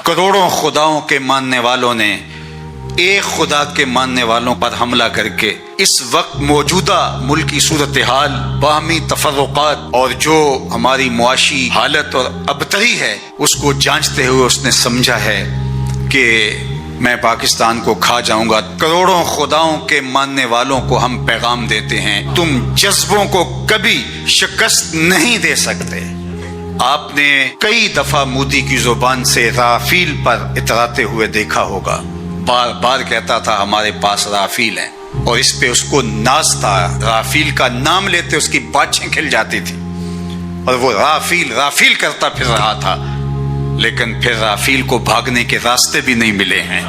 کروڑوں خداؤں کے ماننے والوں نے ایک خدا کے ماننے والوں پر حملہ کر کے اس وقت موجودہ ملکی صورتحال، باہمی تفرقات اور جو ہماری معاشی حالت اور ابتری ہے اس کو جانچتے ہوئے اس نے سمجھا ہے کہ میں پاکستان کو کھا جاؤں گا۔ کروڑوں خداؤں کے ماننے والوں کو ہم پیغام دیتے ہیں، تم جذبوں کو کبھی شکست نہیں دے سکتے۔ آپ نے کئی دفعہ مودی کی زبان سے رافیل پر اتراتے ہوئے دیکھا ہوگا، بار بار کہتا تھا ہمارے پاس رافیل ہیں، اور اس پہ اس کو ناز تھا۔ رافیل کا نام لیتے اس کی باچھیں کھل جاتی تھی اور وہ رافیل رافیل کرتا پھر رہا تھا، لیکن پھر رافیل کو بھاگنے کے راستے بھی نہیں ملے ہیں۔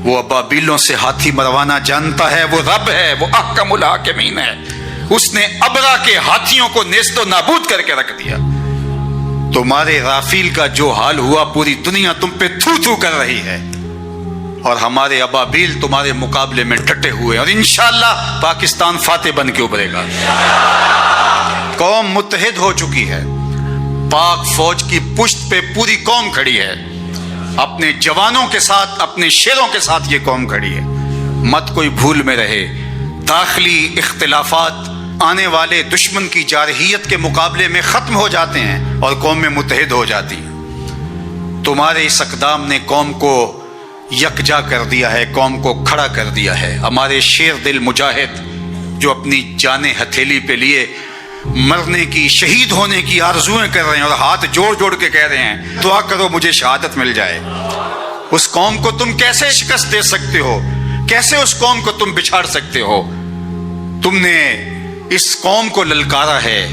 وہ ابابیلوں سے ہاتھی مروانا جانتا ہے، وہ رب ہے، وہ احکم الحاکمین ہے۔ اس نے ابرا کے ہاتھیوں کو نیست و نابود کر کے رکھ دیا۔ تمہارے رافیل کا جو حال ہوا پوری دنیا تم پہ تھو تھو کر رہی ہے، اور ہمارے ابابیل تمہارے مقابلے میں ڈٹے ہوئے، اور انشاءاللہ پاکستان فاتح بن کے ابھرے گا۔ قوم متحد ہو چکی ہے، پاک فوج کی پشت پہ پوری قوم کھڑی ہے، اپنے جوانوں کے ساتھ، اپنے شیروں کے ساتھ یہ قوم کھڑی ہے۔ مت کوئی بھول میں رہے، داخلی اختلافات آنے والے دشمن کی جارحیت کے مقابلے میں ختم ہو جاتے ہیں اور قوم میں متحد ہو جاتی ہیں۔ تمہارے اس اقدام نے قوم کو یکجا کر دیا ہے، قوم کو کھڑا کر دیا ہے۔ ہمارے شیر دل مجاہد جو اپنی جانیں ہتھیلی پہ لیے مرنے کی، شہید ہونے کی آرزویں کر رہے ہیں، اور ہاتھ جوڑ جوڑ کے کہہ رہے ہیں دعا کرو مجھے شہادت مل جائے، اس قوم کو تم کیسے شکست دے سکتے ہو؟ کیسے اس قوم کو تم بچھاڑ سکتے ہو؟ تم نے اس قوم کو للکارا ہے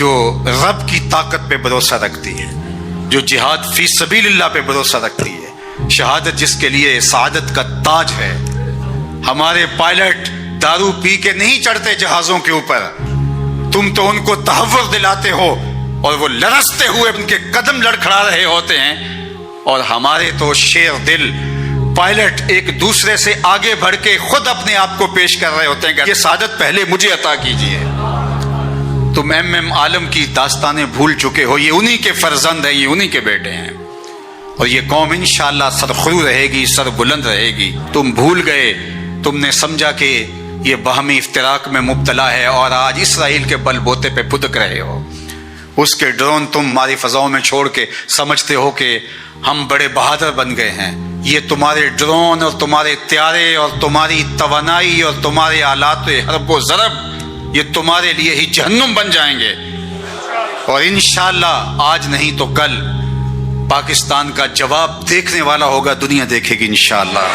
جو رب کی طاقت پہ بھروسہ رکھتی ہے، جو جہاد فی سبیل اللہ پہ بھروسہ رکھتی ہے، شہادت جس کے لیے سعادت کا تاج ہے۔ ہمارے پائلٹ دارو پی کے نہیں چڑھتے جہازوں کے اوپر، تم تو ان کو تحور دلاتے ہو اور وہ لرزتے ہوئے ان کے قدم لڑکھڑا رہے ہوتے ہیں، اور ہمارے تو شیر دل پائلٹ ایک دوسرے سے آگے بڑھ کے خود اپنے آپ کو پیش کر رہے ہوتے ہیں کہ یہ سعادت پہلے مجھے عطا کیجیے۔ تم ایم عالم کی داستانیں بھول چکے ہو، یہ انہی کے فرزند ہیں، یہ انہی کے بیٹے ہیں، اور یہ قوم انشاءاللہ سرخرو رہے گی، سر بلند رہے گی۔ تم بھول گئے، تم نے سمجھا کہ یہ باہمی افتراق میں مبتلا ہے، اور آج اسرائیل کے بل بوتے پہ پھدک رہے ہو۔ اس کے ڈرون تم ہماری فضاؤں میں چھوڑ کے سمجھتے ہو کہ ہم بڑے بہادر بن گئے ہیں۔ یہ تمہارے ڈرون اور تمہارے طیارے اور تمہاری توانائی اور تمہارے آلات حرب و ضرب، یہ تمہارے لیے ہی جہنم بن جائیں گے، اور انشاءاللہ آج نہیں تو کل پاکستان کا جواب دیکھنے والا ہوگا، دنیا دیکھے گی انشاءاللہ۔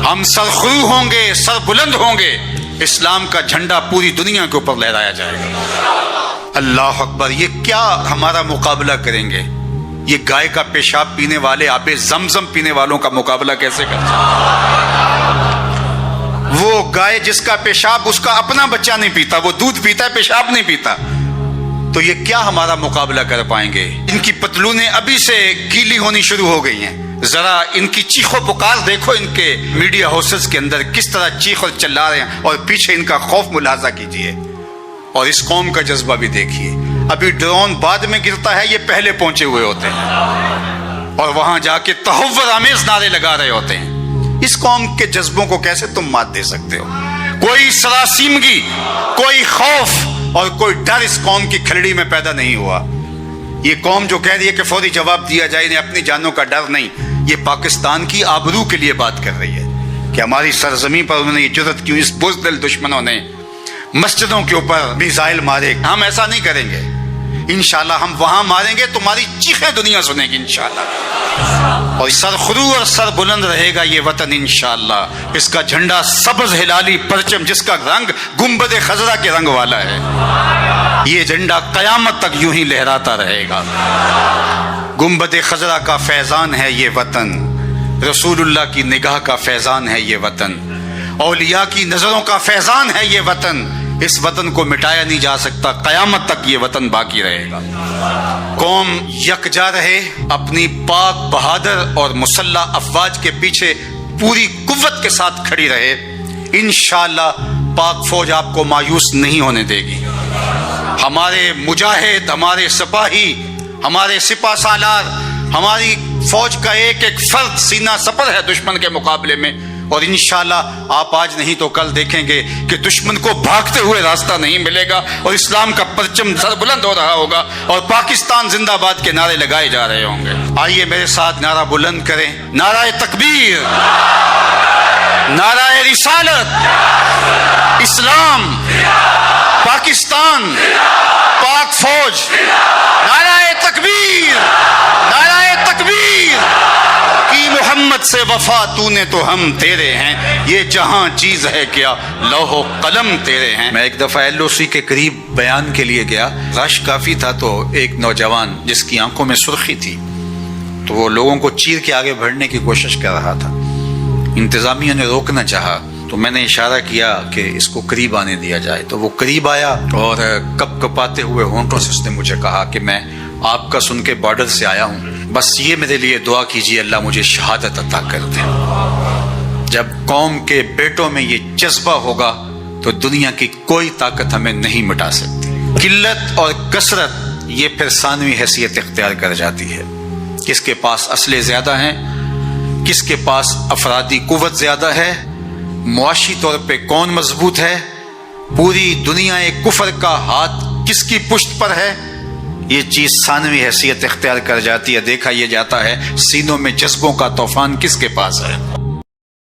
ہم سرخرو ہوں گے، سر بلند ہوں گے، اسلام کا جھنڈا پوری دنیا کے اوپر لہرایا جائے گا۔ اللہ اکبر! یہ کیا ہمارا مقابلہ کریں گے؟ یہ گائے کا پیشاب پینے والے، آب زمزم پینے والوں کا مقابلہ کیسے کر سکتے؟ وہ گائے جس کا پیشاب اس کا اپنا بچہ نہیں پیتا، وہ دودھ پیتا ہے، پیشاب نہیں پیتا، تو یہ کیا ہمارا مقابلہ کر پائیں گے؟ ان کی پتلونیں ابھی سے گیلی ہونی شروع ہو گئی ہیں۔ ذرا ان کی چیخ و پکار دیکھو، ان کے میڈیا ہاؤسز کے اندر کس طرح چیخ اور چلا رہے ہیں، اور پیچھے ان کا خوف ملاحظہ کیجئے، اور اس قوم کا جذبہ بھی دیکھیے۔ ابھی ڈرون بعد میں گرتا ہے، یہ پہلے پہنچے ہوئے ہوتے ہیں، اور وہاں جا کے تحور آمیز نعرے لگا رہے ہوتے ہیں۔ اس قوم کے جذبوں کو کیسے تم مات دے سکتے ہو؟ کوئی سراسیمگی، کوئی خوف اور کوئی ڈر اس قوم کی کھلڑی میں پیدا نہیں ہوا۔ یہ قوم جو کہہ رہی ہے کہ فوری جواب دیا جائے، انہیں اپنی جانوں کا ڈر نہیں، یہ پاکستان کی آبرو کے لیے بات کر رہی ہے کہ ہماری سرزمین پر انہوں نے یہ جرأت کیوں، اس بزدل دشمنوں نے مسجدوں کے اوپر میزائل مارے۔ ہم ایسا نہیں کریں گے انشاءاللہ، ہم وہاں ماریں گے، تمہاری چیخیں دنیا سنے گی انشاءاللہ، اور سرخرو اور سر بلند رہے گا یہ وطن انشاءاللہ۔ اس کا جھنڈا سبز ہلالی پرچم جس کا رنگ گنبد خضرا کے رنگ والا ہے، یہ جھنڈا قیامت تک یوں ہی لہراتا رہے گا۔ گنبد خضرا کا فیضان ہے یہ وطن، رسول اللہ کی نگاہ کا فیضان ہے یہ وطن، اولیاء کی نظروں کا فیضان ہے یہ وطن۔ اس وطن کو مٹایا نہیں جا سکتا، قیامت تک یہ وطن باقی رہے گا۔ قوم یکجا رہے، اپنی پاک بہادر اور مسلح افواج کے پیچھے پوری قوت کے ساتھ کھڑی رہے، انشاءاللہ پاک فوج آپ کو مایوس نہیں ہونے دے گی۔ ہمارے مجاہد، ہمارے سپاہی، ہمارے سپہ سالار ہماری فوج کا ایک ایک فرد سینہ سپر ہے دشمن کے مقابلے میں، اور انشاءاللہ آپ آج نہیں تو کل دیکھیں گے کہ دشمن کو بھاگتے ہوئے راستہ نہیں ملے گا، اور اسلام کا پرچم سر بلند ہو رہا ہوگا، اور پاکستان زندہ باد کے نعرے لگائے جا رہے ہوں گے۔ آئیے میرے ساتھ نعرہ بلند کریں، نعرہ تکبیر، نعرہ رسالت، اسلام، پاکستان، پاک فوج، نعرہ تکبیر، نعرہ تکبیر، کی محمد سے وفا تو نے تو ہم تیرے ہیں، یہ جہاں چیز ہے کیا لوح و قلم تیرے ہیں۔ میں ایک دفعہ LOC کے قریب بیان کے لیے گیا، رش کافی تھا، تو ایک نوجوان جس کی آنکھوں میں سرخی تھی تو وہ لوگوں کو چیر کے آگے بڑھنے کی کوشش کر رہا تھا۔ انتظامیہ نے روکنا چاہا تو میں نے اشارہ کیا کہ اس کو قریب آنے دیا جائے، تو وہ قریب آیا اور کپ کپاتے ہوئے ہونٹوں سے اس نے مجھے کہا کہ میں آپ کا سن کے بارڈر سے آیا ہوں، بس یہ میرے لیے دعا کیجیے اللہ مجھے شہادت عطا کر دے۔ جب قوم کے بیٹوں میں یہ جذبہ ہوگا تو دنیا کی کوئی طاقت ہمیں نہیں مٹا سکتی۔ قلت اور کثرت یہ پھر ثانوی حیثیت اختیار کر جاتی ہے، کس کے پاس اسلحے زیادہ ہیں، کس کے پاس افرادی قوت زیادہ ہے، معاشی طور پہ کون مضبوط ہے، پوری دنیا کفر کا ہاتھ کس کی پشت پر ہے، یہ چیز ثانوی حیثیت اختیار کر جاتی ہے۔ دیکھا یہ جاتا ہے سینوں میں جذبوں کا طوفان کس کے پاس ہے۔